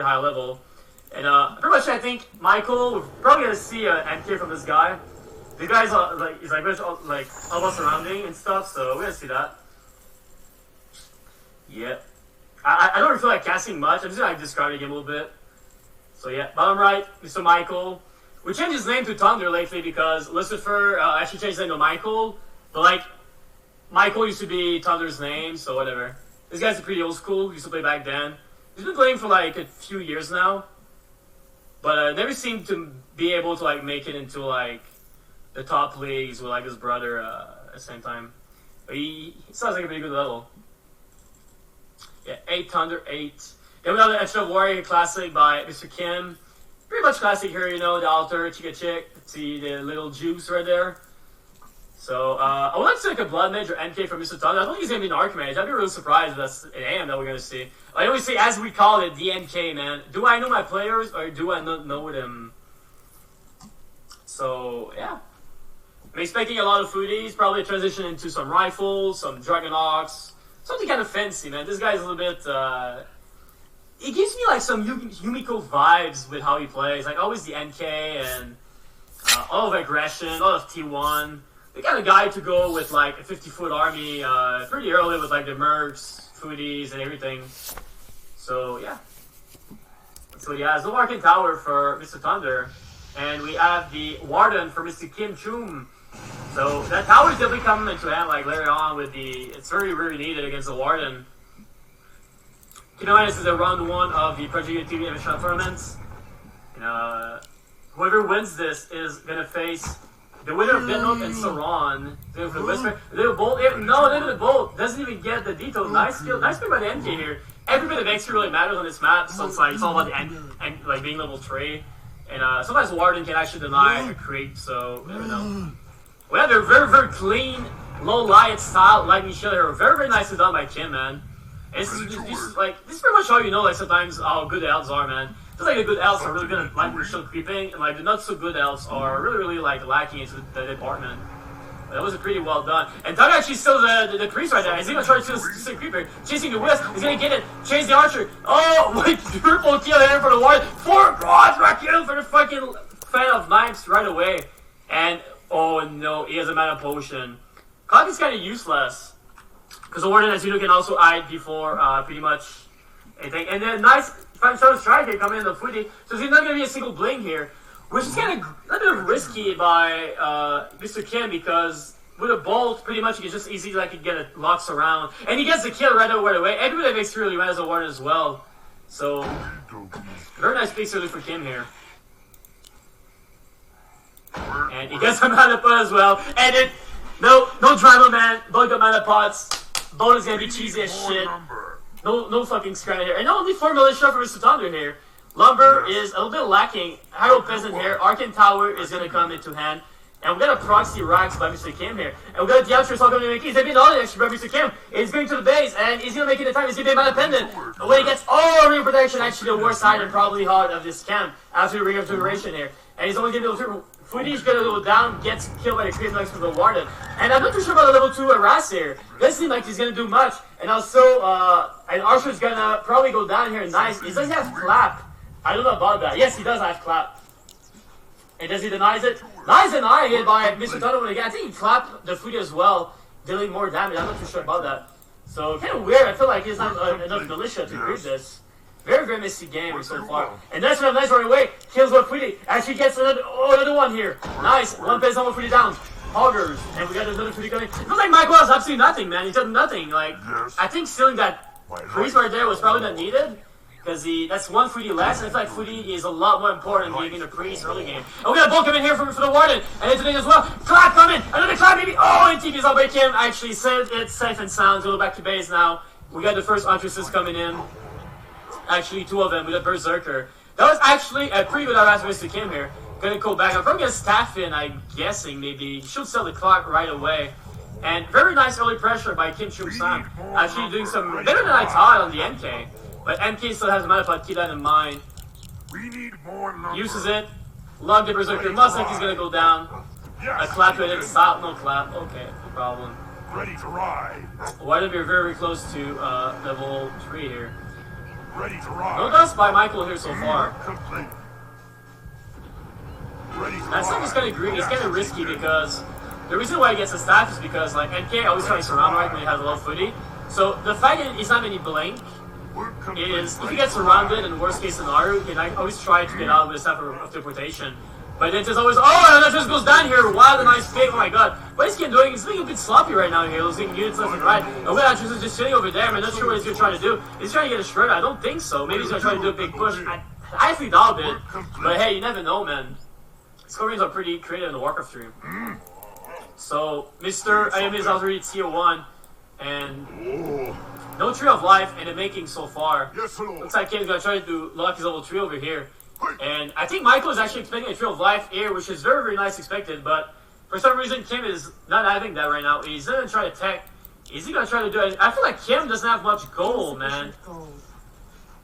high level. And pretty much I think Michael, we're probably gonna see an MK from this guy. The guy's he's like almost surrounding and stuff, so we're gonna see that. Yeah. I don't really feel like casting much. I'm just gonna discard the game a little bit. So yeah, bottom right, Mr. Michael. We changed his name to Thunder lately because Lucifer actually changed his name to Michael. But like, Michael used to be Thunder's name, so whatever. This guy's pretty old school. He used to play back then. He's been playing for like a few years now. But never seemed to be able to like make it into like the top leagues with like his brother at the same time. But he sounds like a pretty good level. Yeah, 8 Thunder, 8. Then we got the Extra Warrior Classic by Mr. Kim. Pretty much classic here, you know, the altar, chick. See the little juice right there. So, I would like to see like a Blood Mage or NK from Mr. Thunder. I don't think he's going to be an Archmage. I'd be really surprised if that's an AM that we're going to see. I always say, as we call it, DNK, man. Do I know my players or do I not know them? So, yeah. I'm expecting a lot of foodies. Probably transition into some rifles, some Dragon Ox. Something kind of fancy, man. This guy's a little bit, he gives me like some Yumiko vibes with how he plays. Like always the NK and all of aggression, a lot of T1. The kind of guy to go with like a 50-foot army pretty early with like the mercs, foodies, and everything. So yeah. So yeah, it's the Arcane Tower for Mr. Thunder. And we have the Warden for Mr. Kim Chum. So that tower is definitely coming into hand like later on with the... It's very, very needed against the Warden. You know, this is a round 1 of the Project TV Invitational Tournaments. And, whoever wins this is going to face the winner of Denmark and Saran. For the Whisper. Little Bolt. No, Little Bolt doesn't even get the detail. Nice skill. Nice pick by the NK here. Every bit of XP really matters on this map. So it's like it's all about the end, like being level 3. And sometimes Warden can actually deny a creep, so you never know. We have a very, very clean, low light style lightning shield here. Very, very nicely done by Kim, man. And this is pretty much how you know like sometimes how good the elves are, man. Just like the good elves are really good at lightning shield creeping, and like the not so good elves are really, really like lacking into the department. But that was pretty well done. And Doug actually still the priest right there. He's gonna try to steal the creeper, chasing the wisp. He's gonna get it, chase the archer. Oh, what beautiful kill here for the ward. 4 quadra kill for the fucking fan of knives right away. And oh no, he has a mana potion. Clock is kind of useless. Because the Warden, as you know, can also hide before pretty much anything. And then nice 5-star strike here coming in the footy. So there's not going to be a single bling here. Which is kind of a little bit risky by Mr. Kim because with a bolt, pretty much you can just easily like get it locks around. And he gets the kill right away. Everybody makes really well as a Warden as well. So, very nice pick early for Kim here. And he gets some mana pot as well. And it, no drama, man. Both got mana pots. Both is gonna be cheesy as shit. No fucking scram here. And only 4 militia for Mr. Thunder here. Lumber is a little bit lacking. Harrow Peasant here. Arcane Tower is gonna come into hand. And we got a Proxy Rax by Mr. Kim here. And we got the Outros all coming to make keys. They've been all actually by Mr. Kim. He's going to the base and he's gonna make it in time. He's gonna be mana pendant. But when he gets Ring Protection, actually the worst item probably hard of this camp after the Ring of Duration here. And he's only gonna be able to Footy's gonna go down, gets killed by the creep next to the Warden. And I'm not too sure about the level 2 Ras here. Doesn't seem like he's gonna do much. And also, and Archer's gonna probably go down here. Nice. He doesn't have clap. I don't know about that. Yes, he does have clap. And does he denies it? Nice denying it by Mr. Donovan again. I think he clapped the Footy as well, dealing more damage. I'm not too sure about that. So, kind of weird. I feel like he's not enough militia to creep this. Very, very messy game so far. And that's one nice right away. Kills one Footy. Actually gets another one here. Nice. One pays on one Footy down. Hoggers. And we got another Footy coming. It looks like Michael has absolutely nothing, man. He's done nothing. Like, I think stealing that priest right there was probably not needed. Because that's one Footy less. And I feel like Footy is a lot more important than being a priest early game. And we got a bolt coming here for the Warden. And it's as well. Clap coming. Another clap maybe. Oh, and TP's all by Kim. Actually said it's safe and sound. Go back to base now. We got the first Entresses coming in. Actually, 2 of them with a Berserker. That was actually a pretty good harass for Mr. Kim here. Gonna go back. I'm probably gonna staff in, I'm guessing, maybe. Should sell the clock right away. And very nice early pressure by Kim Chum Sam. Actually doing some better than I thought on the MK. But MK still has a mana pot, keep that in mind. Uses it. Log the Berserker. Must think he's gonna go down. A clap to it, stop, no clap. Okay, no problem. Ready to ride. Why did we very, very close to level 3 here? Ready to ride. No dust by Michael here so far. Complete. Ready to That stuff ride. is kind of green. It's kind of risky because the reason why he gets a staff is because like NK always tries to surround right when he has a low footy. So the fact that he's not many blink Work complete. is if he gets surrounded in worst case scenario, he can always try to get out with staff of teleportation. But then there's always, oh, and that just goes down here, wild and nice pick, oh my god. What is he doing? He's being a bit sloppy right now here, losing units left and right. And Will Atchis is just sitting over there, I'm not sure what he's going to try to do. Is he trying to get a shredder? I don't think so. Maybe he's going to try to do a big push. I actually doubt it. But hey, you never know, man. Scorpions are pretty creative in the Warcraft 3. So, Mr. IM is already tier 1, and no Tree of Life in the making so far. Yes, Lord. Looks like Kim's going to try to lock his level 3 over here. And I think Michael is actually expecting a Tree of Life here, which is very, very nice expected, but for some reason Kim is not having that right now. He's going to try to tech. Is he going to try to do it? I feel like Kim doesn't have much gold, man.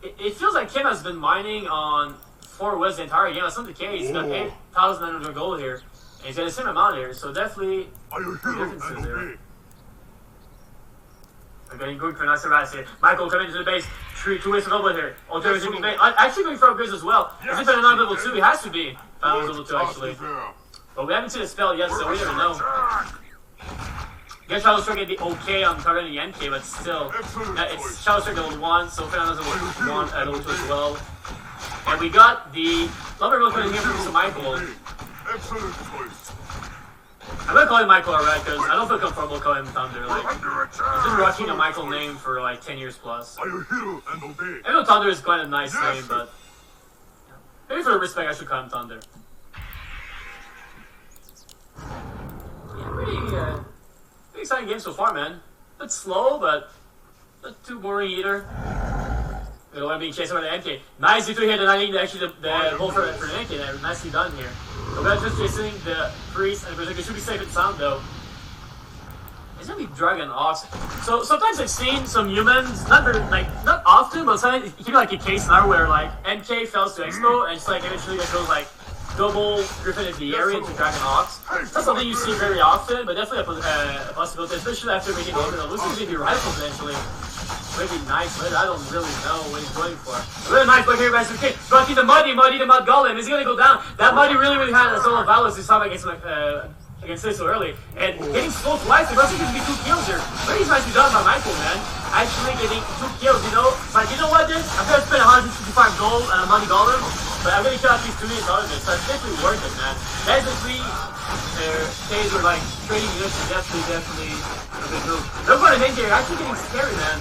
It feels like Kim has been mining on 4 West the entire game. That's not the case. He's got 8,900 gold here. And he's got the same amount here, so definitely Are you here? differences there. Okay, going for a nice advance here. Michael coming into the base. 2 ways to double here. Alternative taking base. Actually going for upgrades as well. Is it better level 2? He has to be. Level 2 actually. But we haven't seen a spell yet, so we never know. Guess Shadow Strike can be okay on targeting the NK, but still. It's Shadow Strike level 1, so Fernando's level 1 at level 2 as well. And we got the Lumber Mill coming here from Mr. Michael. Excellent choice. I'm gonna call him Michael alright, because I don't feel comfortable calling him Thunder. Like, Under I've attack. been rocking a Michael name for like 10 years plus. Are you here and obey? I know Thunder is quite a nice name, but maybe for respect I should call him Thunder. Yeah, pretty exciting game so far, man. A bit slow, but not too boring either. The one being chased by the NK. Nice V2 here, denying actually the goal for the NK there. Nicely done here. We're just chasing the Priest and the Berserker. Should be safe and sound though. It's gonna be Dragon Ox. So sometimes I've seen some humans, not often, but sometimes it can be like a case now where like NK fails to Expo and it's like eventually it goes like double Griffin in the area into Dragon Ox. It's not something you see very often, but definitely a possibility, especially after making a little bit of losing maybe rifle eventually. Maybe nice, but I don't really know what he's going for. Really nice play here by Mr. King. Bucky the Mud Golem. Is he gonna go down? That Muddy really had a solo of Valus this time against this so early. And getting slow twice, it wasn't gonna be 2 kills here. Very nicely done by Michael, man. Actually getting 2 kills, you know. But you know what, dude? I'm gonna spend 155 gold on a Muddy Golem, but I'm gonna kill at least 2 minutes out of it. So it's definitely worth it, man. That's the 3 days where like trading units is definitely a good move. Look what I think here, actually getting scary, man.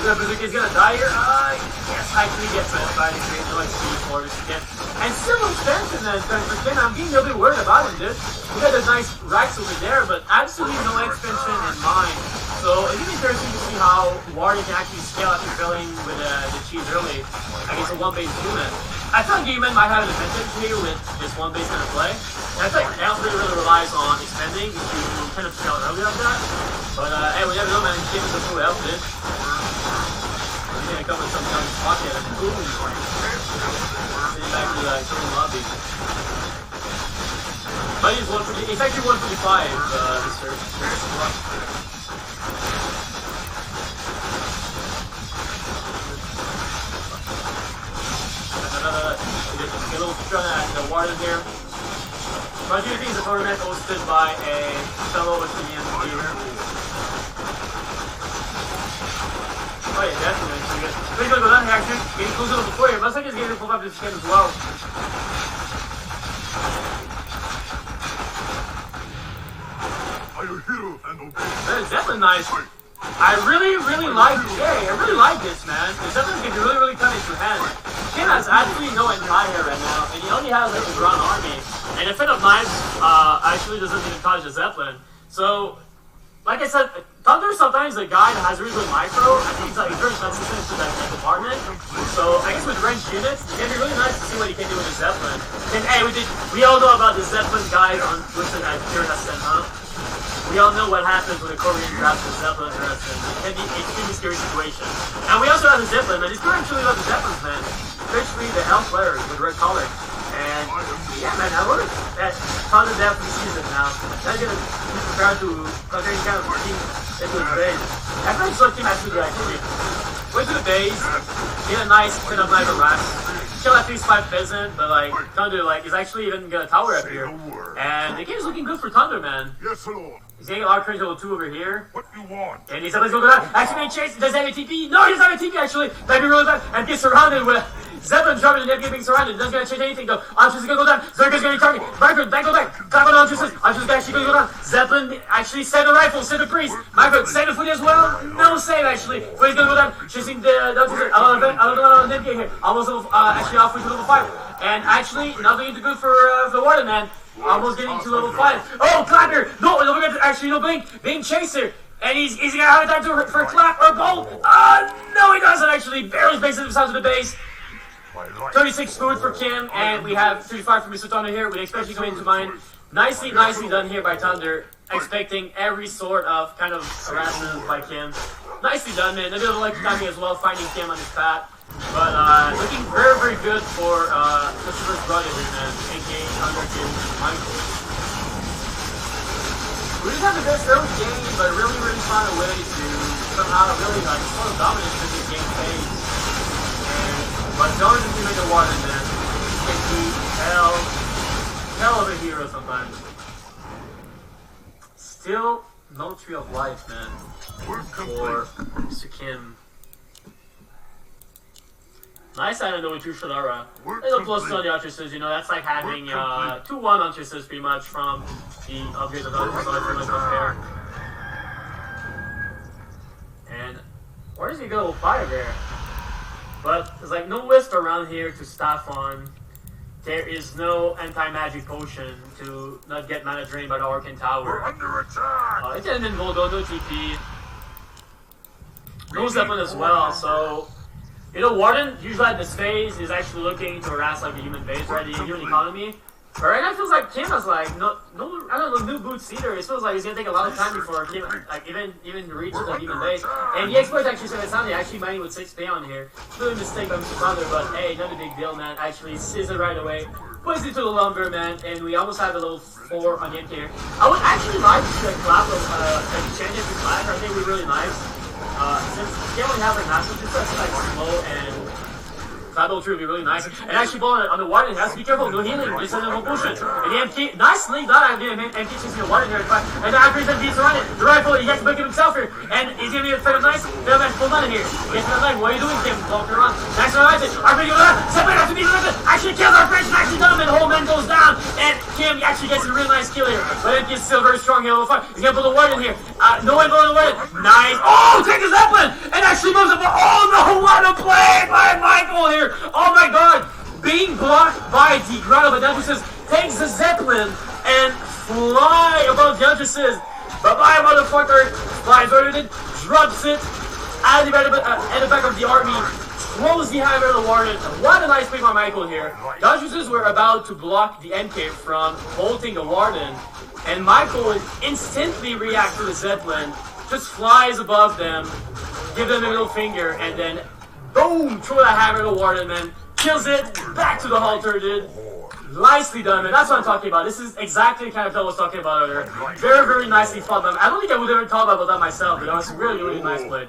The Berserker is gonna die here. Yes, actually gets it by the great no XP for this again. And still no expansion then for Ken. I'm getting a little bit worried about him, dude. We got those nice racks over there, but absolutely no expansion in mind. So it's gonna be interesting to see how Warden can actually scale after failing with the cheese early against a 1-base unit. I feel like Demon might have an advantage here with this 1-base kind of play. And I feel like Elf really relies on expanding if you kind of scale early like that. But hey, we never know, man. Kim is a full Elf, dude. He's gonna come with something on his pocket and boom. Sitting back to the current lobby. But he's 140, it's actually 145, this search. Get a little strong at the Warden here. But I do think the tournament hosted by a fellow Westinian gamer. Oh yeah, definitely. So he's gonna go down here actually. Getting closer to the before here. Looks like he's getting pulled up this game as well. Are you here and obey? That is definitely nice. I really like this, man. It's definitely gonna be really coming to hand. Kim has absolutely no entire right now, and he only has like a ground army. And a Fit of Knives actually doesn't even touch the Zeppelin. So, like I said, Thunder sometimes a guy that has really good micro. I think he's like very consistent to that department. So I guess with ranged units, it's gonna be really nice to see what he can do with the Zeppelin. And hey, we all know about the Zeppelin guys on Twitter at Kyrgyzstan, huh? We all know what happens when a Korean grabs the Zeppelin for us. It can be an extremely scary situation. And we also have the Zeppelin, man. These people actually love the Zeppelins, man. Especially the elf players with red collar. And yeah, man, I wonder that Thunder definitely sees it now. They're gonna be prepared to conquer any kind of team into his range. I feel like some team actually do actually. went to the base, did a nice bit of nice harass. Kill at least 5 peasant, but like Thunder like is actually even gonna tower up here. And the game's looking good for Thunder, man. Yes, Lord. He's getting a lot of cringe level 2 over here. What you want? And he's let's go down. Actually being chased. Does he have a TP? No, he doesn't have a TP actually. Might be really bad. And gets surrounded with Zeppelin dropping and being surrounded. Doesn't gonna change anything though. Antrus is gonna go down. Zerka's gonna be targeted. Micro, back go back. Clap on Antrus. Antrus is actually gonna go down. Zeppelin actually save the rifle, save the priest. Micro, save the foot as well. No save actually. But he's gonna go down. Chasing the Antrus. I don't know Nipgate here. Almost level, actually halfway to level 5. And actually not doing too good for the Warden, man. Almost getting to level 5. Oh, Clapper! No, actually no Blink. Being Chaser. And he's gonna have a time for a clap or a bolt. No, he doesn't actually. Barely makes it out to the base. 36 food for Kim, and we have 35 from Mr. Thunder here. We expect you to come into mine. Nicely done here by Thunder. Expecting every sort of kind of harassment by Kim. Nicely done, man. A bit of lucky timing as well, finding Kim on his path. But looking very, very good for Christopher's brother here, man. A.k.a. Thunder Kim Michael. We just have the best early game, but really, really found a way to somehow really like sort of dominate this game phase. But don't just make a water, man. He can be hell of a hero sometimes. Still no Tree of Life, man. For Mr. Kim. Nice, I don't know with two Shadara. A little plus on the Untresses, you know, that's like having 2-1 Untresses pretty much from the upgrades of Untresses compare. And where does he go? Fire there. But there's like no wisp around here to staff on. There is no anti-magic potion to not get mana drained by the Arcane Tower. We're under attack! It's an Involdo, no TP. No Zeppelin as well, so... You know, Warden, usually at this phase, is actually looking to harass like the human base, right? The human economy. But right now it feels like Kim has like, I don't know, new boots either. It feels like he's gonna take a lot of time before Kim, like, even reaches the human base. And the exploit actually said it's sounding actually mining with 6 pay on here. Really mistake by Mr. Thunder, but hey, not a big deal, man. Actually sees it right away. Puts it to the lumber, man, and we almost have a level 4 on the MK here. I would actually like to see a clap of exchange it to clap. I think we're really nice. Since you only have like massive, just like slow and Battle Tree would be really nice. And actually, ball on the Warden, has to be careful, no healing, just a no potion. And the MK, nicely done, MK chasing the Warden here, and the Acres and beats around it. The rifle, he has to make it himself here, and he's gonna be a nice, full mana here. Gets to the line, what are you doing, Kim? Walking around. Nice one, right there. Arcane goes down, separate out to beat the actually kills our French, actually done him, and the whole man goes down. And Kim actually gets a really nice kill here. But MK is still very strong here, level 5. He's gonna put the Warden here. No one going to win. Nice. Oh, take the Zeppelin! And actually moves up. Oh no, what a play by Michael here! Oh my god! Being blocked by the Grotto, but Deltuses takes the Zeppelin and fly above Deltuses. Bye-bye, motherfucker! Flies over it, drops it at the back of the army, throws the hammer of the Warden. What a nice play by Michael here. Deltuses were about to block the MK from bolting the Warden, and Michael instantly reacts to the Zeppelin, just flies above them, give them a middle finger, and then boom! Throw that hammer to the Warden, man. Kills it, back to the halter, dude. Nicely done, man. That's what I'm talking about. This is exactly the kind of thing I was talking about earlier. Very, very nicely fought, man. I don't think I would have ever thought about that myself, but that was really, really nice played.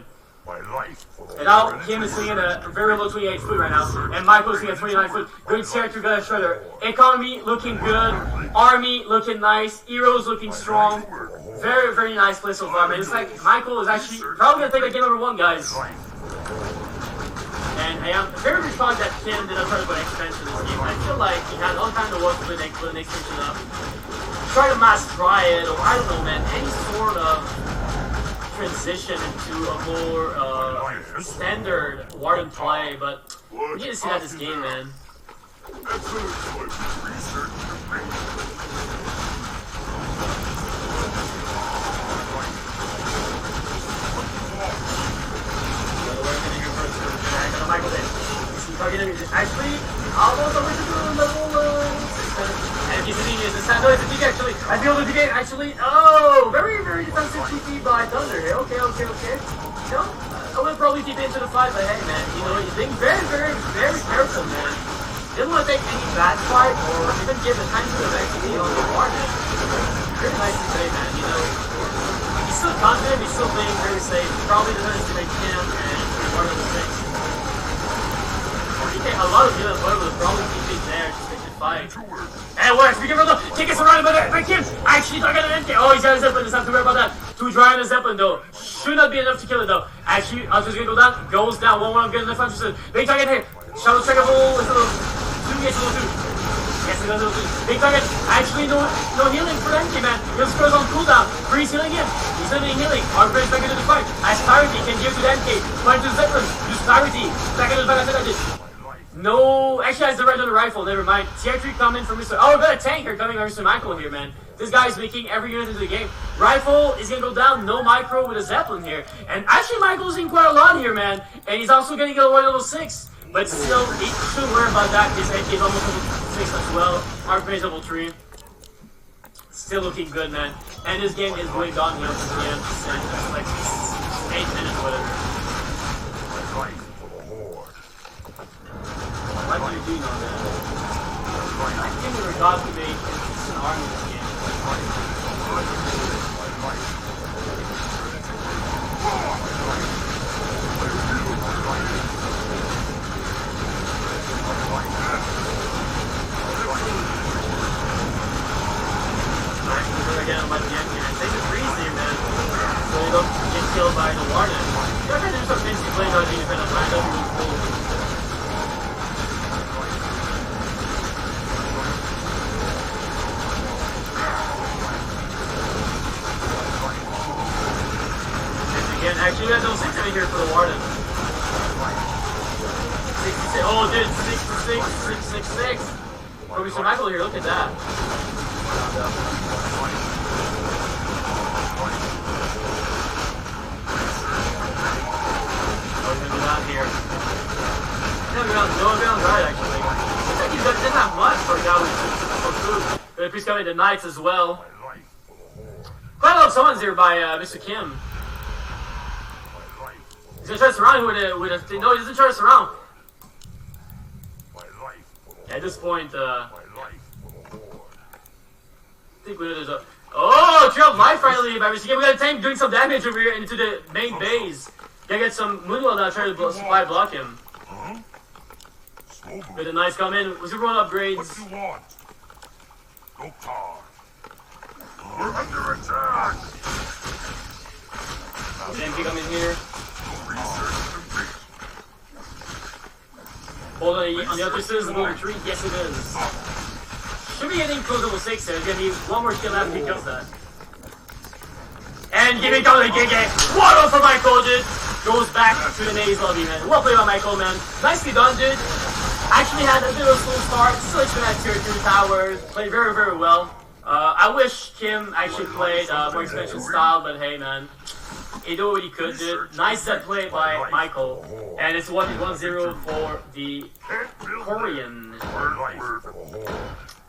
And now, Kim is sitting at a very low 28 foot right now, and Michael is sitting at 29 foot. Good character, good shredder. Economy looking good, army looking nice, heroes looking strong. Very, very nice play so far, man. It's like Michael is actually probably gonna take that game number 1, guys. And I am very, very shocked that Kim did not try to put expansion in this game. I feel like he had all kinds of work to put an expansion up. Try to mass try it, or I don't know, man, any sort of transition into a more standard Warden play, but we need to see that this game, man. Michael did. Actually, almost over to level 6. And he's a genius. It's no, it's a TP actually. I feel the TP actually. Oh, very, very defensive TP by Thunder here. Okay. No, I would probably TP into the fight, but hey, man, you know, he's being very, very, very careful, man. Didn't want to take any bad fight or even give a tiny bit of XP on the Warden. Very nice to say, man. You know, he's still confident. He's still playing very safe. Probably doesn't estimate him and. Horde level 6. A lot of good Horde will probably keep it there just to fight. And it works! We can roll the tickets around by Kim! Actually, not gonna end it! Oh, he's got a Zeppelin, there's nothing to worry about that. 2 dry on a Zeppelin though. Should not be enough to kill it though. Actually, Ultra's gonna go down, goes down. 1-1, good enough Ultra's. Big target here. Shadow trackable is a little 2, yes, a little 2. Yes, it does a little 2. Big target. Actually, no healing for Enki, man. He just goes on cooldown. Freeze healing him. He's not even healing. Our brain's back into the fight. As clarity can give to the Enki. Find to the Zeppelin. Use clarity. Back into the fight. No, actually has the red on the rifle, never mind. TR3 coming from Mr. Oh, we've got a tanker coming from Mr. Michael here, man. This guy's making every unit into the game. Rifle is gonna go down, no micro with a Zeppelin here. And actually Michael's in quite a lot here, man. And he's also gonna get a level 6. But still, he shouldn't worry about that. His head is almost level 6 as well. Our base level 3. Still looking good, man. And this game is way gone here to the end. It's like 8 minutes or whatever. What do you do on that? I think we forgot to make an army this game. Again, I'm like the enemy. Take the freeze here, man. So you don't get killed by the Warden. You're trying to do some fancy plays on the defense line. That'd be really cool. Again, actually, you guys don't see anything here for the Warden. 66. Oh, dude, 66, 666. From Mr. Michael here, look at that. Oh, he's gonna be down here. He's gonna be on right, actually. Looks like he doesn't have much for a guy with food. But if he's coming to Knights as well. Quite a lot of summons here by Mr. Kim. He's gonna try to surround him with a... No, he doesn't try to surround. At this point, I think there's a... Oh, Trail Life finally by Mr. Kim. We got a tank doing some damage over here into the main base. Gotta get some Moonwell now trying to supply block him. With the Knights come in. What's everyone upgrades? What you want? Doktar. We're under attack. Then come in here. Hold on the other side is level 3. Yes, it is. Should be getting close to level 6 there. There's gonna be one more kill after he kills that. And give it go to the Gigi. What up for Michael, dude? Goes back to the Nays lobby, man. Well played by Michael, man. Nicely done, dude. Actually had a bit of a slow start. Still should have tier 2 towers. Played very, very well. I wish Kim actually played more expansion style, but hey, man. He did what he could, dude. Nice set play by Michael. And it's 1-0 for the Korean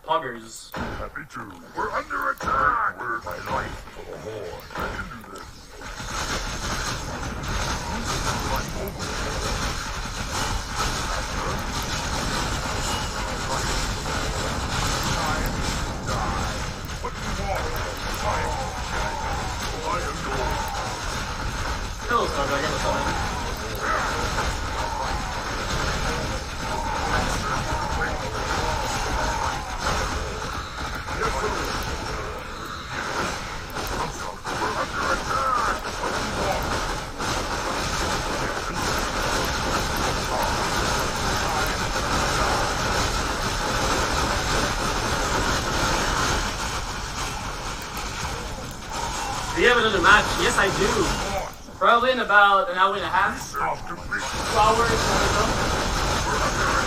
Poggers. Happy to. We're under attack. Where's my life for the Horde? I can do this. What do you want? I am yours. Hello, Star, I got something. Do you have another match? Yes, I do. Probably in about an hour and a half. 2 hours.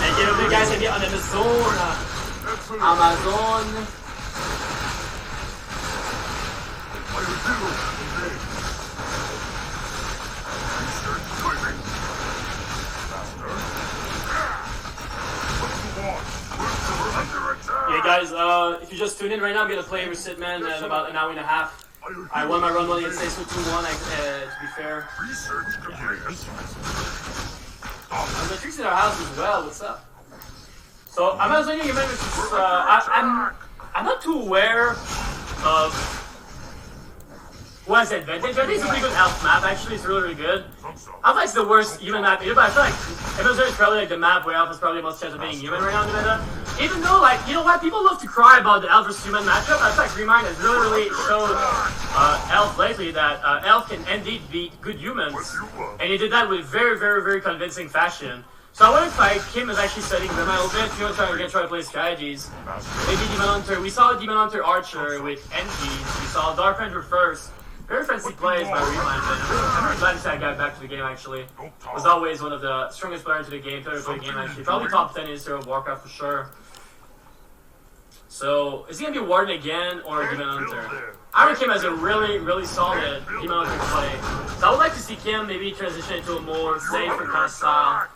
And you guys can get on Amazon. Yeah, guys, if you just tune in right now, I'm gonna play with Sidman in about an hour and a half. I won my run money and stays with 2-1, to be fair. And the tricks in our house as well, what's up? So, I'm not saying you remember, I'm not too aware of who has the advantage. I think it's a pretty good elf map, actually. It's really, really good. Some stuff. I feel like it's the worst human map either, but I feel like Evolution is probably like the map where elf is probably the most chance of being human right now in the meta. Even though, like, you know what, people love to cry about the elf versus human matchup. I feel like Remind has really, really showed elf lately that elf can indeed beat good humans. And he did that with very, very, very convincing fashion. So I wonder if like Kim is actually studying them a little bit. If you want to try to play strategies, maybe Demon Hunter. We saw Demon Hunter Archer with NG. We saw Dark Ranger first. Very fancy plays by Remind. I'm really glad to see that guy back to the game. Actually, was always one of the strongest players into the game. Third play game actually, probably top 10 in History of Warcraft for sure. So is he gonna be Warden again or Demon Hunter? I reckon Kim has a really, really solid Demon Hunter play. So I would like to see Kim maybe transition into a more safer kind of style.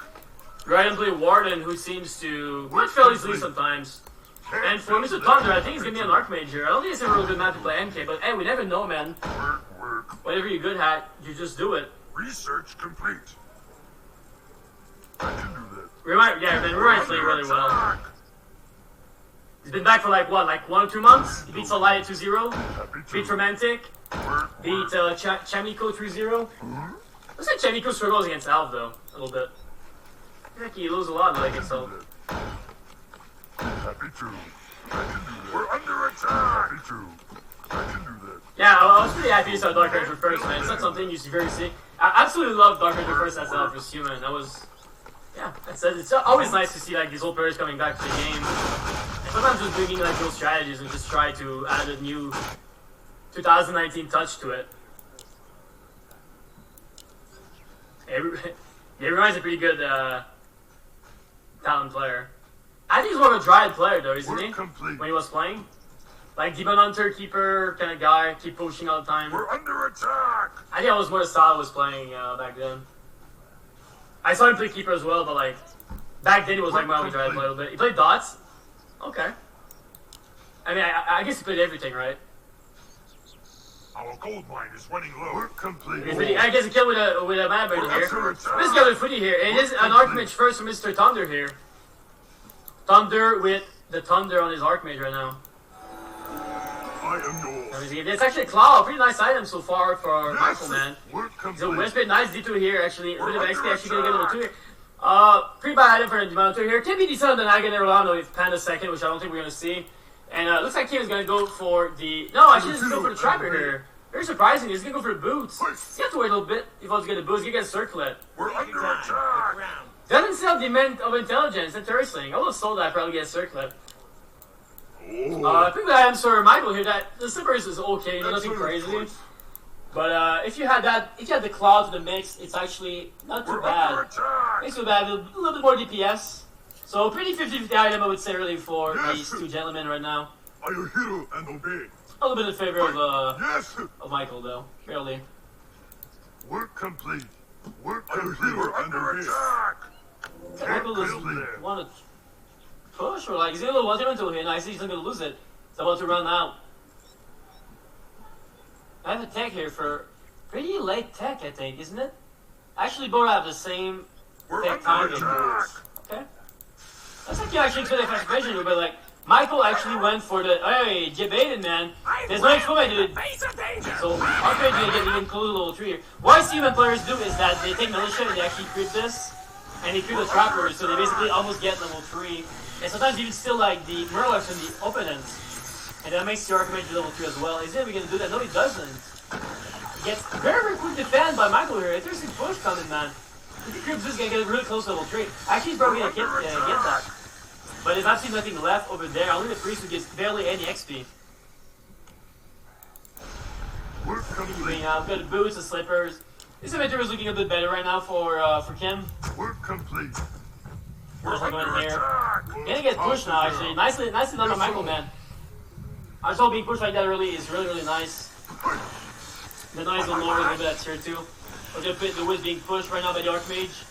Right, play Warden, who seems to quite fairly easily sometimes. And for Mr. Thunder, I think he's gonna be an Archmage here. I don't think it's a real good map to play MK, but hey, we never know, man. Whatever you're good at, you just do it. Research complete. I can do that. Remind's playing really well. He's been back for like what, like 1 or 2 months? He beat Solaya 2-0, beat Romantic, beat Chamiko 3-0. Looks like Chamiko struggles against Alv though, a little bit. I think he loses a lot against Alv. Happy to. I can do that. We're under attack. Happy to. I can do that. Yeah, I was pretty happy to start Dark Ranger first, man. It's not something you see very see. I absolutely love Dark Ranger first as Elf versus Human. That was, yeah, it's always nice to see like these old players coming back to the game. And sometimes just bringing like those strategies and just try to add a new 2019 touch to it. It reminds a pretty good talent player. I think he's more of a Dryad player though, isn't he? When he was playing? Like Demon Hunter, Keeper kind of guy, keep pushing all the time. We're under attack. I think that was what Sal was playing back then. I saw him play Keeper as well, but like back then he was like more of a Dryad player a little bit. He played Dots? Okay. I mean, I guess he played everything, right? Our gold mine is running low. We're complete. I guess he killed with a mana burner here. This guy with Footy here. It is an Archmage first from Mr. Thunder here. Thunder with the Thunder on his Archmage right now. I am yours. It's actually a Claw, pretty nice item so far for Michael, man. He's a Whisper, nice D2 here, actually. A bit of XP, actually gonna get level 2 here. Pretty bad item for the Demon Hunter here. Can be decent on the Naga Nerolano with Panda second, which I don't think we're gonna see. And looks like Kim is gonna go for the... No, actually he's gonna go for the Trapper here. Very surprising, he's gonna go for the boots. You have to wait a little bit if he wants to get the boots. You get a Circlet. We're under attack. Doesn't still have the Mint of Intelligence, interesting. I would have sold that, probably get a Circlet. Pretty good items for Michael here. That the Slippers is okay, nothing crazy. But if you had the Claw to the mix, it's actually not too bad. Makes it bad, a little bit more DPS. So pretty 50-50 item, I would say, really, for these two gentlemen right now. Are you hero and obey? A little bit in favor of Michael, though. Barely. Work complete. Work complete. We're under attack. Michael doesn't want to push, or like, he's going to lose until here, and I see he's not going to lose it. It's about to run out. I have a tech here for pretty late tech, I think, isn't it? Actually, both have the same tech timing. Okay. That's like you actually expect a vision, but like, Michael actually went for the, hey, debated, man. There's no improvement, dude. So, I'm going to get even closer to level 3 here. What I see when players do is that they take Militia and they actually creep this, and they creep the Trappers, so they basically almost get level 3. And sometimes even still like the Murlocs and the Opponents. And that makes the Archmage level 3 as well. Is he ever going to do that? No, he doesn't. He gets very, very quick defend by Michael here. Interesting push coming, man. If he creeps this, he's going to get really close to level 3. Actually, he's probably going to get that. But there's absolutely nothing left over there. Only the priest who gets barely any XP. Keeping out. Got the boots, the slippers. This inventory is looking a bit better right now for Kim. Work complete. What's going on here? Gonna get pushed now, actually. Nicely done by Michael, man. I saw being pushed like that early is really, really nice. The noise will lower a little bit at tier 2. We're gonna put the Wiz being pushed right now by the Archmage.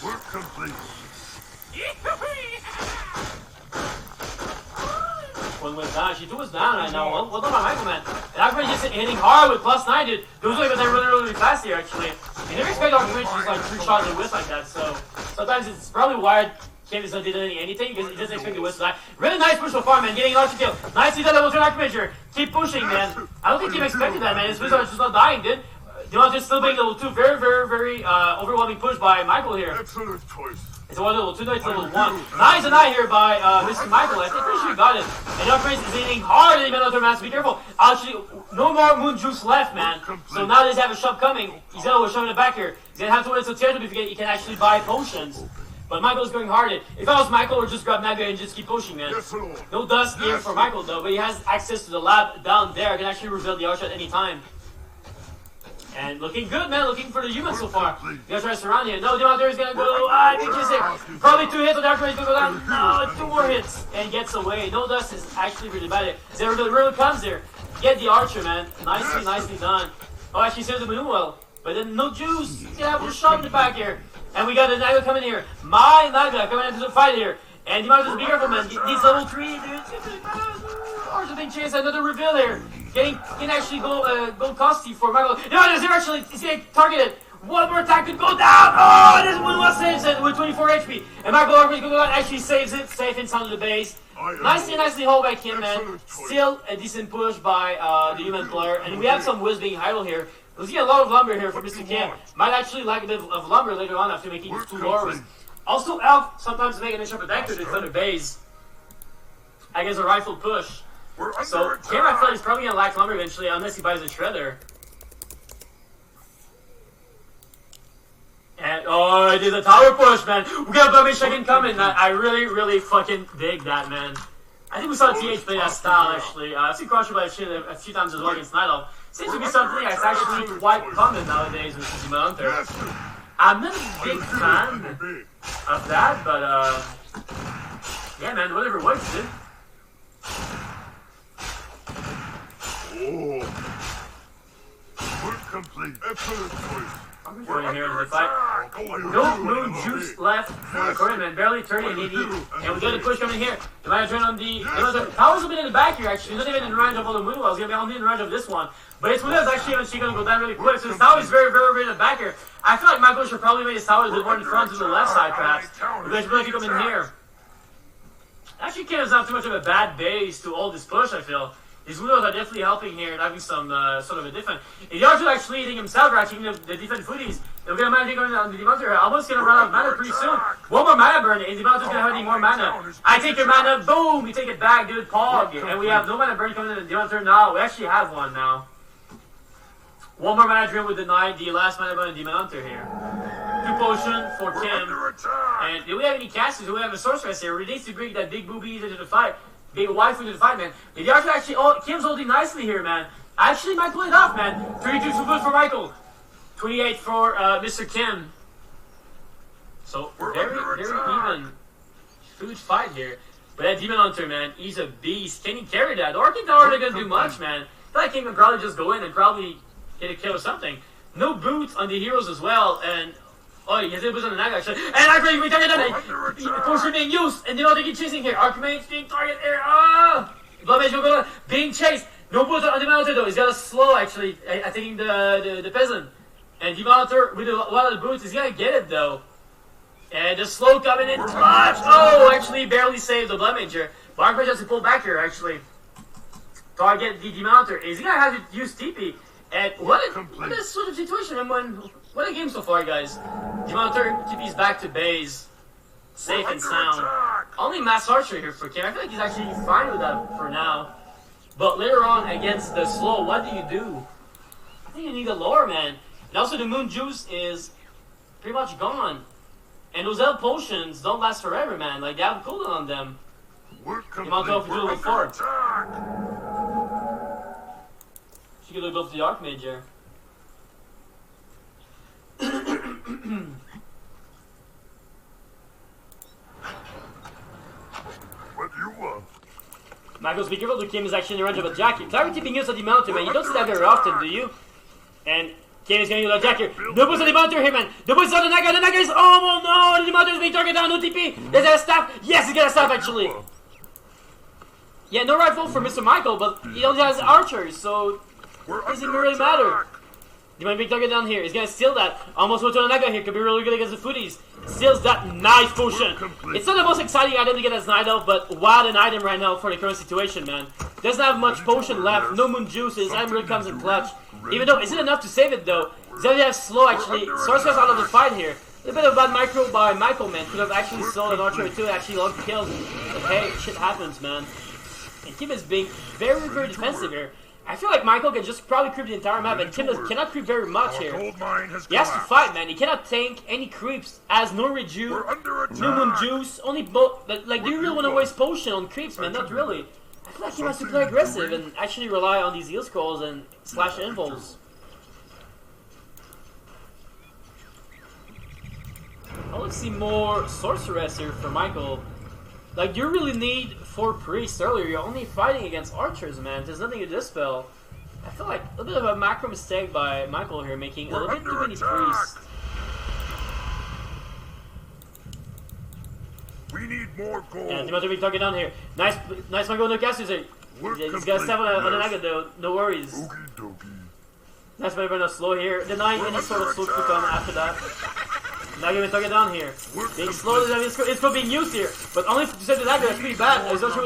Work complete. One was down. She 2 was down right now. Well done by Michael, man. And Archmage just hitting hard with +9, dude. Those are really, really fast here, actually. You never expect Archmage to just like 3 shots and whiff like that, so sometimes it's probably why Kim is not doing anything because he doesn't expect the West to die. Really nice push so far, man. Getting an archer kill. Nicely done, level 2 Archmage. Keep pushing, man. I don't think Kim expected that, man. His Wizard is not dying, dude. Demonter's still being level 2. Very overwhelming push by Michael here. Excellent choice. It's a level 2, no, it's level 1. Nice and high here by Mr. Michael. I think we should have got it. And Archmage is hitting hard in the middle of their mass. Be careful. Actually, no more Moon Juice left, man. So now they have a shop coming. He's gonna shove in the back here. He's gonna have to wait until tier 2 before he can actually buy potions. But Michael's going hard. If I was Michael, or just grab Naga and just keep pushing, man. No dust here for Michael though, but he has access to the lab down there. Can actually reveal the archer at any time. And looking good, man. Looking for the humans so far. You guys try to surround here. No, Demonter is gonna go. I think he's here. Probably 2 hits on the archer. He's gonna go down. No, 2 more hits and gets away. No dust is actually really bad. Zero really comes there. Get the archer, man. Nicely done. Oh, actually saves the Manuel. But then no juice. He's gonna have a shot in the back here. And we got the Naga coming here. My Naga coming into the fight here. And Demonter's be careful, man. He's level 3, dude. Archer being chased. Another reveal here. Can actually go costly for Michael. No, they're actually getting targeted. One more attack could go down. Oh, this one was saved with 24 HP. And Michael Archmage goes down, actually saves it, safe inside of the base. Nicely hold back him, man. Still a decent push by the human player. And we have some Wiz being idle here. We'll see a lot of lumber here for Mr. Kim. Might actually like a bit of lumber later on after making 2 lures. Also, Elf sometimes make an initial attack to defend the base. I guess a rifle push. So, Kim, I feel like he's probably gonna lack lumber eventually, unless he buys a shredder. And, oh, it is a tower push, man. We got a Bummy Shaken coming. I really fucking dig that, man. I think we saw TH play that style, actually. I've seen Crusher play shit a few times as well against Night Elf. Seems to be something that's actually quite common nowadays with Demon Hunter. I'm not a big fan of that, but, yeah, man, whatever works, dude. Oh. Work complete. Excellent choice. I'm going here in the fight. No Moon Juice left for the Korean man. Barely 30 and 80. And we got a push coming here. They might turn on the... Power's a bit in the back here, actually. Not even in range of all the Moon Wells. He's going to be only in range of this one. But his Moon Wells actually eventually going to go down really quick. So his tower is very in the back here. I feel like Michael should probably make his tower a bit more in front to the left side, perhaps. Because really keep him in here. Actually, Kim is not too much of a bad base to all this push, I feel. His Widows are definitely helping here and having some sort of a different. If the Archer actually eating himself, or actually the different foodies, they're going to manage going on the Demonter. Almost going to run out of mana pretty soon. One more mana burn, and Demonter's going to have any more mana. I take your mana, boom! You take it back, dude, Pog. And we have no mana burn coming in the Demonter now. We actually have one now. One more mana drain would deny the last mana burn in Demonter here. 2 potion for Kim. And do we have any casters? Do we have a sorceress here? We need to bring that big boobies into the fight. Big waifu into the fight, man. The Archer actually, Kim's holding nicely here, man. I actually might pull it off, man. 32 good for Michael. 28 for Mr. Kim. So, very even. Huge fight here. But that Demon Hunter, man, he's a beast. Can he carry that? Or can Tower not gonna do much, man? I feel like Kim can probably just go in and probably get a kill or something. No boot on the heroes as well, and... Oh, he has it on the Naga actually. And Archmage being targeted on it! Potion being used! And you know they keep chasing here. Archmage being targeted here. Ah! Bloodmage will go down. Being chased. No boots on the Demonter though. He's got a slow actually. I think the peasant. And Demonter with a lot of the boots, he's gonna get it though. And the slow coming in clutch! Oh, actually barely saved the Bloodmage here. But Archmage has to pull back here actually. Target the Demonter. Is he gonna have to use TP? And what a sort of situation, man. What a game so far, guys. Demonter TP's back to base. Safe and sound. Only Mass Archer here for Kim. I feel like he's actually fine with that for now. But later on, against the slow, what do you do? I think you need a lore, man. And also the Moon Juice is pretty much gone. And those L potions don't last forever, man. Like, they have a cooldown on them. Demonter for level 4. She could go for the Archmage here. What do you want? Michael's be careful, the Kim is actually in the range of a Jackie. Clarity being used at the mountain, man. You don't see that very often, do you? And Kim is going to use a Jackie. No boost at the mountain here, man. No boost on the Naga. The Naga is. Oh no! The mountain is being targeted down. No TP. There's a staff. Yes, he got a staff actually. Yeah, no rifle for Mr. Michael, but he only has archers, so it doesn't really matter. You might be target down here. He's gonna steal that. Almost went to an Naga here. Could be really good against the foodies. Steals that nice potion. It's not the most exciting item to get as Night Elf, but what an item right now for the current situation, man. Doesn't have much potion left. No moon juices. Item really comes in clutch. Even though, is it enough to save it though? Zelda has slow actually. Sorcerer's out of the fight here. A little bit of bad micro by Michael, man. Could have actually sold an archer or two, actually logged kills. But hey, shit happens, man. And Kim is being very, very defensive here. I feel like Michael can just probably creep the entire map, and Kim cannot creep very much here. He has to fight, man. He cannot tank any creeps. As no Reju, no Moon Juice, only both. Like, do you really want to waste potion on creeps, man? Not really. I feel like he has to play aggressive and actually rely on these heal scrolls and slash invols. I want to see more sorceress here for Michael. Like, you really need 4 priests earlier. You're only fighting against archers, man. There's nothing to dispel. I feel like a little bit of a macro mistake by Michael here, making a little bit too many priests. We need more gold. Yeah, Timothy be talking down here. Nice Michael no casters here. These guys have on the Naga though. No worries. Nice Michael no slow here. Denying any sort of slow to come after that. Now gonna target down here. Being slow, it's still being used here, but only to save the dagger. That's pretty bad. As Usher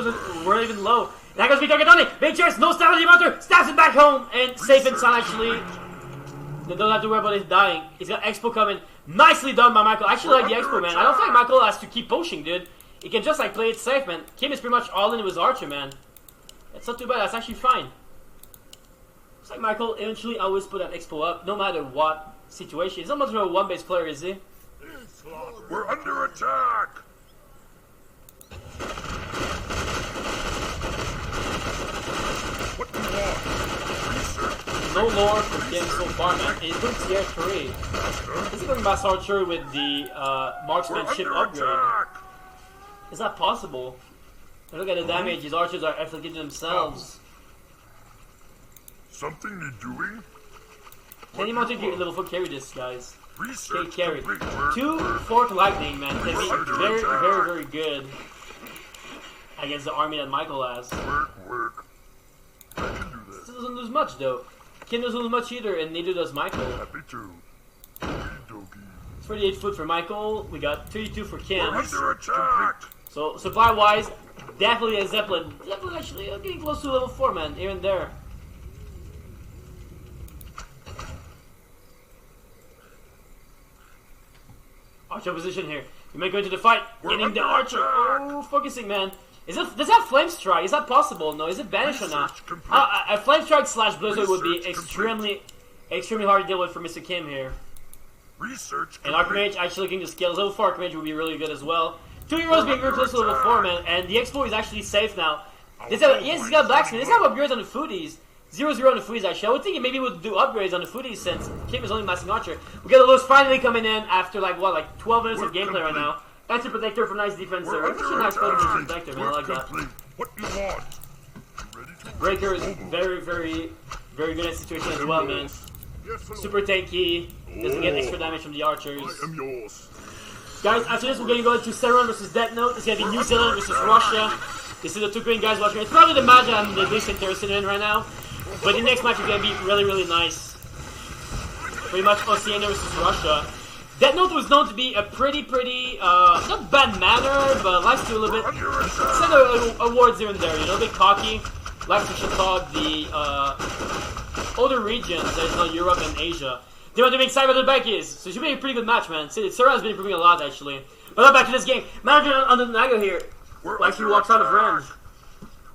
weren't even low. Dagger's being targeted on it. Big chance, no stab on the mounter. Stabs it back home and safe inside actually. They don't have to worry about it dying. He's got Expo coming. Nicely done by Michael. I actually like the Expo, man. I don't think Michael has to keep pushing, dude. He can just like play it safe, man. Kim is pretty much all in with his archer, man. That's not too bad. That's actually fine. Looks like Michael eventually always put that Expo up, no matter what situation. He's not much of a one-base player, is he? We're under attack! What do you want? No lore from Kim so far, man. He's doing tier 3. He's going Bass Archer with the marksmanship upgrade. Attack. Is that possible? Look at the damage his archers are inflicting to themselves. Something you're doing? Can you multi level 4 carry this, guys? Research Carry. complete. 2 Fork Lightning, man, can be very, very, very good against the army that Michael has. Work. I can do this. This doesn't lose much, though. Kim doesn't lose much either, and neither does Michael. Happy to. Okie-dokie. 38 foot for Michael. We got 32 for Kim. We're under attack! So, supply-wise, definitely a Zeppelin. Zeppelin actually getting close to level 4, man, even there. Archer position here. You might go into the fight. Getting the archer. Oh, focusing, man. Does that flame strike? Is that possible? No. Is it banish or not? A flame strike slash blizzard would be extremely hard to deal with for Mr. Kim here. And Archmage actually looking to scale. Level 4 Archmage would be really good as well. 2 heroes being very close to level 4, man. And the Expo is actually safe now. Yes, he's got Blacksmith. This have upgrades on the foodies. 0-0 on the foodies actually. I would think he maybe would do upgrades on the foodies since Kim is only massing archer. We got the Lewis finally coming in after like 12 minutes of gameplay right now. That's a protector for nice defense there. Actually nice protector, man. I like that. What you want? Breaker is very, very, very good in this situation as well, man. Super tanky. Doesn't get extra damage from the archers. I am yours. Guys, after this we're gonna go into Seron versus Death Note. It's gonna be New Zealand versus Russia. This is the 2 green guys watching. It's probably the match I'm the least interested in right now. But the next match is going to be really, really nice. Pretty much Oceania versus Russia. Death Note was known to be a pretty, not bad manner, but likes to a little bit send awards here and there, you know, a bit cocky. Likes to shit talk the older regions, that is not Europe and Asia. They want to be excited about the back is, so it should be a pretty good match, man. Sarah has been improving a lot, actually. But now back to this game. Manager on the Naga here. Actually walks out of range.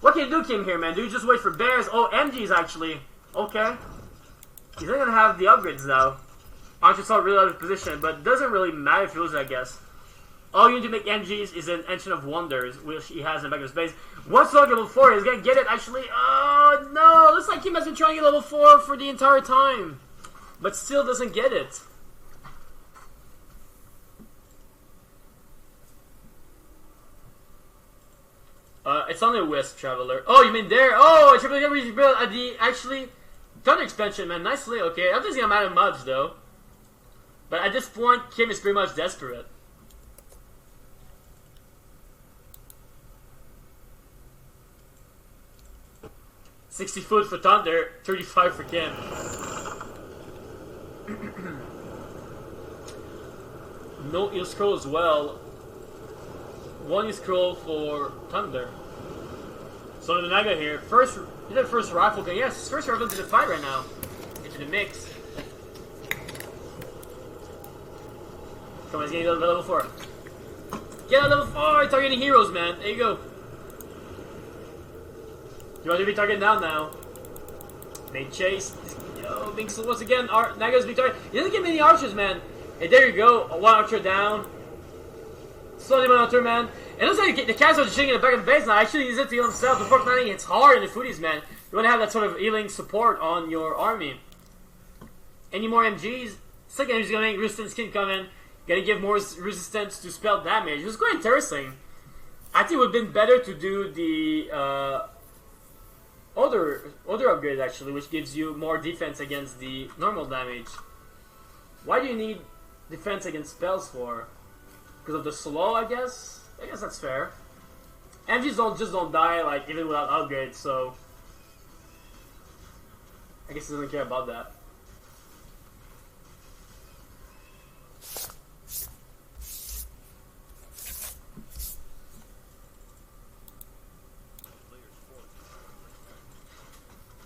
What can you do, Kim, here, man? Do you just wait for bears? Oh, MGs, actually. Okay. He's not going to have the upgrades, though. Archer saw really out of position, but it doesn't really matter if he loses, I guess. All you need to make MGs is an Engine of Wonders, which he has in the back of his base. Once level 4, he's going to get it, actually. Oh, no! Looks like Kim has been trying to get level 4 for the entire time. But still doesn't get it. It's on the Wisp Traveler. Oh, you mean there? Oh, triple build at the actually Thunder expansion, man. Nicely, okay. I don't think it's gonna matter much though. But at this point, Kim is pretty much desperate. $60 foot for Thunder, 35 for Kim. no heal scroll as well. One heal scroll for Thunder. So the Naga here. First, he's the first rifle gun. Yes, first rifle into the fight right now. Into the mix. Come on, he's getting level 4. Get out level 4! Targeting heroes, man. There you go. You want to be targeting down now. Main chase. Yo, being slow once again. Naga's being targeted. He doesn't get many archers, man. And there you go. One archer down. Slowly one archer, man. And it looks like the cats are just shooting in the back of the base now. Actually, he's it to heal himself. The fork landing hits hard in the foodies, man. You want to have that sort of healing support on your army. Any more MGs? Second MG's gonna make resistance skin come in. Gonna give more resistance to spell damage. It was quite interesting. I think it would have been better to do the other upgrade actually, which gives you more defense against the normal damage. Why do you need defense against spells for? Because of the slow, I guess? I guess that's fair. MGs don't die like even without upgrades, so I guess he doesn't care about that.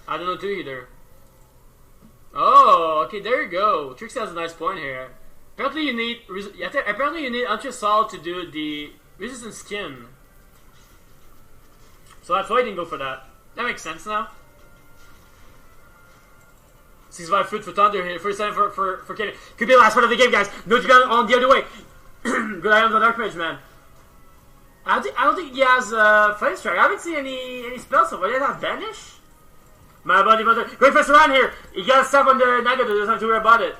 I don't know too either. Oh, okay, there you go. Trixie has a nice point here. Apparently you need Ultra Solid to do the resistance skin. So that's why I didn't go for that. That makes sense now. 65 foot for Thunder here. First time for Kevin. Could be the last part of the game, guys. No, you got it on the other way. Good eye on the Dark Mage, man. I don't think he has Flame Strike. I haven't seen any spells so far. He doesn't have Banish? My buddy, great first around here. You got stuff on the Naga, doesn't have to worry about it.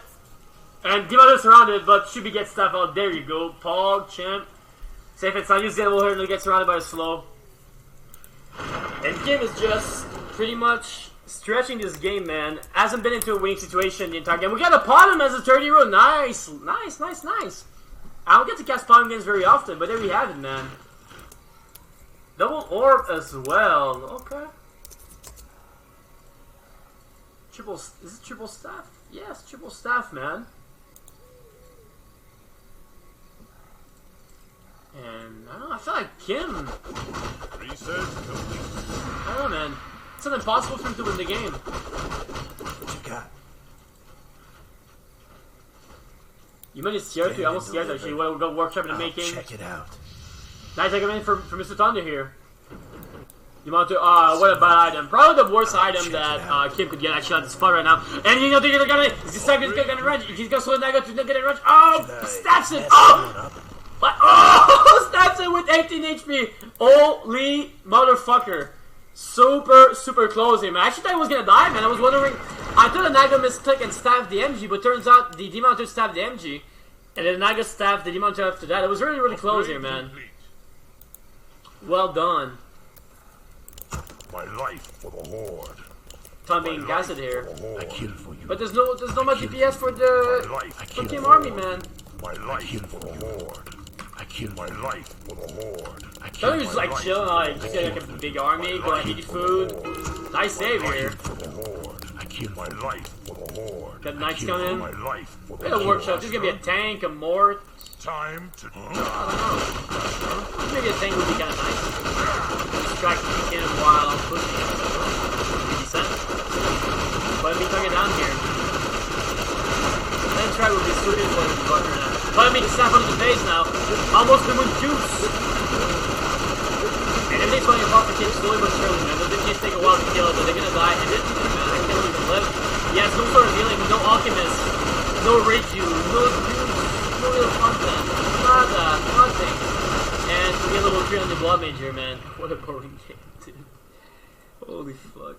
And Dimother's surrounded, but should be get stuff out. There you go. Pog, Chimp. Safe and sound. Use the animal here and get surrounded by a slow. And the game is just pretty much stretching this game, man. Hasn't been into a winning situation the entire game. We got a Potom as a 30 row. Nice. Nice, nice, nice. I don't get to cast Potom games very often, but there we have it, man. Double Orb as well. Okay. Is it triple staff? Yes, triple staff, man. And I don't know, I feel like Kim. I don't know, man. It's not impossible for him to win the game. What you got? You might just scared too. I almost scared actually. We'll go workshop in the making. Check it out. Nice recommend for Mr. Thunder here. You want to, what a bad item. Probably the worst item that Kim could get actually at the spot right now. And you know, they're gonna, he's gonna run. He's gonna slow Naga to get it run. Oh! Stabs it! Oh! What? Oh! Stabs it with 18 HP! Holy motherfucker. Super, super close here, man. I actually thought he was gonna die, man. I was wondering. I thought the Naga misclicked and stabbed the MG, but turns out the Demon Hunter stabbed the MG. And then the Naga stabbed the Demon Hunter after that. It was really, really close here, man. Well done. My life for the Horde. Tom being gassed here. I kill for you. But there's no much DPS for the Team Army, man. My life for the Horde. I kill my life for the Horde. Thunder just like chilling, like just getting like a big army, go and eat food. Nice save here. I kill my life for the Horde. Got Knights coming in. My life for We got a workshop. There's gonna be a tank, a mort. Time to die. I don't know. Maybe a tank would be kind of nice. Distract the weekend while I'm pushing it. Decent. But me target down here. Then try would be suited for the button now. But I mean, snap onto the base now. Almost remove juice. And everything's going to pop the kids slowly but surely, man. Those kids take a while to kill, but they're gonna die. And this man, I can't even live. He has no sort of healing, no alchemist, no Reiju, no juice. No real content. Nada. Nothing. And we get level 3 on the Blood Mage here, man. What a boring game, dude. Holy fuck.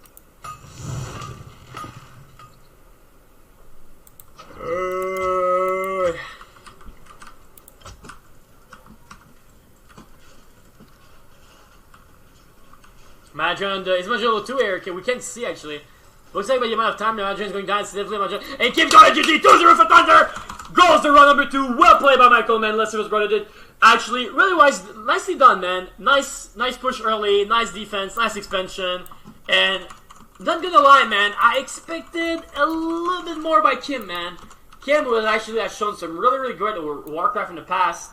Madron, is Madron level 2 here? Okay, we can't see actually. Looks like by the amount of time the Madron's going down, it's definitely Madron. And Kim's got a GG 2-0 for Thunder! Goes to run number 2. Well played by Michael, man. Let's see what brother did. Actually, really wise, nicely done, man. Nice push early, nice defense, nice expansion. And not gonna lie, man, I expected a little bit more by Kim, man. Kim was actually has shown some really, really good Warcraft in the past.